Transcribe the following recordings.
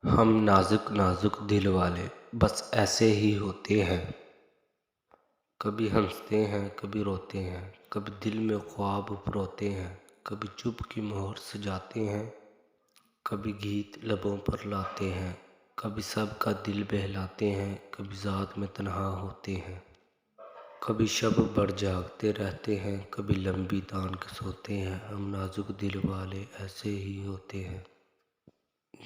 ہم نازک نازک دل والے بس ایسے ہی ہوتے ہیں، کبھی ہنستے ہیں کبھی روتے ہیں، کبھی دل میں خواب پروتے ہیں، کبھی چپ کی مہر سجاتے ہیں، کبھی گیت لبوں پر لاتے ہیں، کبھی سب کا دل بہلاتے ہیں، کبھی ذات میں تنہا ہوتے ہیں، کبھی شب بھر جاگتے رہتے ہیں، کبھی لمبی تان کے سوتے ہیں۔ ہم نازک دل والے ایسے ہی ہوتے ہیں۔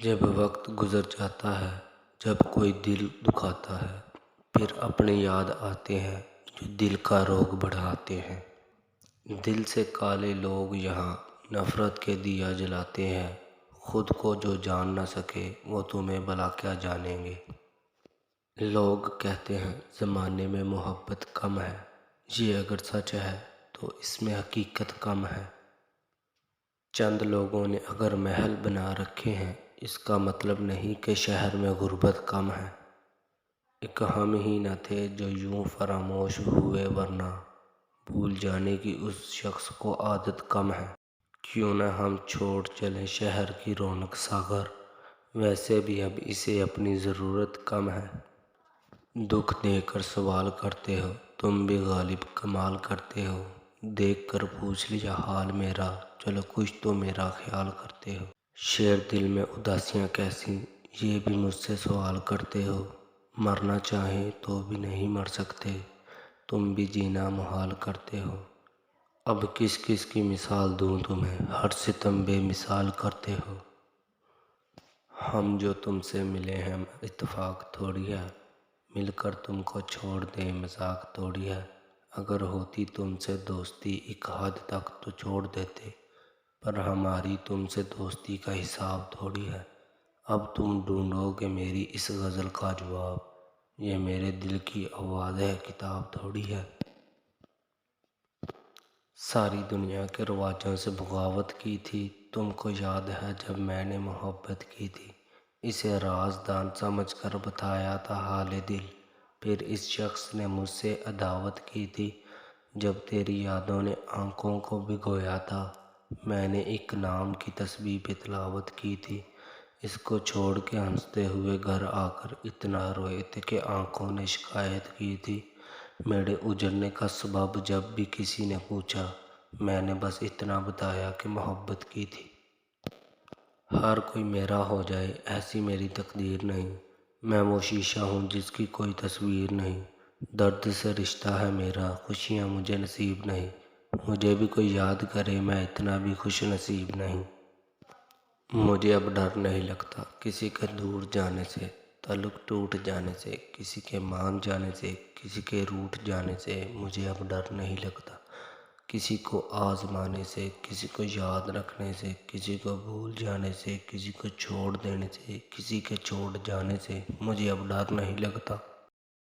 جب وقت گزر جاتا ہے، جب کوئی دل دکھاتا ہے، پھر اپنے یاد آتے ہیں جو دل کا روگ بڑھاتے ہیں۔ دل سے کالے لوگ یہاں نفرت کے دیا جلاتے ہیں، خود کو جو جان نہ سکے وہ تمہیں بھلا کیا جانیں گے۔ لوگ کہتے ہیں زمانے میں محبت کم ہے، یہ اگر سچ ہے تو اس میں حقیقت کم ہے۔ چند لوگوں نے اگر محل بنا رکھے ہیں، اس کا مطلب نہیں کہ شہر میں غربت کم ہے۔ ایک ہم ہی نہ تھے جو یوں فراموش ہوئے، ورنہ بھول جانے کی اس شخص کو عادت کم ہے۔ کیوں نہ ہم چھوڑ چلیں شہر کی رونق ساغر، ویسے بھی اب اسے اپنی ضرورت کم ہے۔ دکھ دے کر سوال کرتے ہو، تم بھی غالب کمال کرتے ہو، دیکھ کر پوچھ لیا حال میرا، چلو کچھ تو میرا خیال کرتے ہو۔ شیر دل میں اداسیاں کیسی، یہ بھی مجھ سے سوال کرتے ہو، مرنا چاہیں تو بھی نہیں مر سکتے، تم بھی جینا محال کرتے ہو۔ اب کس کس کی مثال دوں تمہیں، ہر ستم بے مثال کرتے ہو۔ ہم جو تم سے ملے ہیں اتفاق تھوڑی ہے، مل کر تم کو چھوڑ دیں مذاق تھوڑی ہے۔ اگر ہوتی تم سے دوستی ایک حد تک تو چھوڑ دیتے، پر ہماری تم سے دوستی کا حساب تھوڑی ہے۔ اب تم ڈھونڈو گے میری اس غزل کا جواب، یہ میرے دل کی آواز ہے کتاب تھوڑی ہے۔ ساری دنیا کے رواجوں سے بغاوت کی تھی، تم کو یاد ہے جب میں نے محبت کی تھی، اسے رازدان سمجھ کر بتایا تھا حال دل، پھر اس شخص نے مجھ سے عداوت کی تھی، جب تیری یادوں نے آنکھوں کو بھگویا تھا، میں نے ایک نام کی تسبیح پہ تلاوت کی تھی، اس کو چھوڑ کے ہنستے ہوئے گھر آ کر اتنا روئے تھے کہ آنکھوں نے شکایت کی تھی۔ میرے اجڑنے کا سبب جب بھی کسی نے پوچھا، میں نے بس اتنا بتایا کہ محبت کی تھی۔ ہر کوئی میرا ہو جائے ایسی میری تقدیر نہیں، میں وہ شیشہ ہوں جس کی کوئی تصویر نہیں، درد سے رشتہ ہے میرا، خوشیاں مجھے نصیب نہیں، مجھے بھی کوئی یاد کرے میں اتنا بھی خوش نصیب نہیں۔ مجھے اب ڈر نہیں لگتا کسی کے دور جانے سے، تعلق ٹوٹ جانے سے، کسی کے مان جانے سے، کسی کے روٹھ جانے سے، مجھے اب ڈر نہیں لگتا کسی کو آزمانے سے، کسی کو یاد رکھنے سے، کسی کو بھول جانے سے، کسی کو چھوڑ دینے سے، کسی کے چھوڑ جانے سے، مجھے اب ڈر نہیں لگتا۔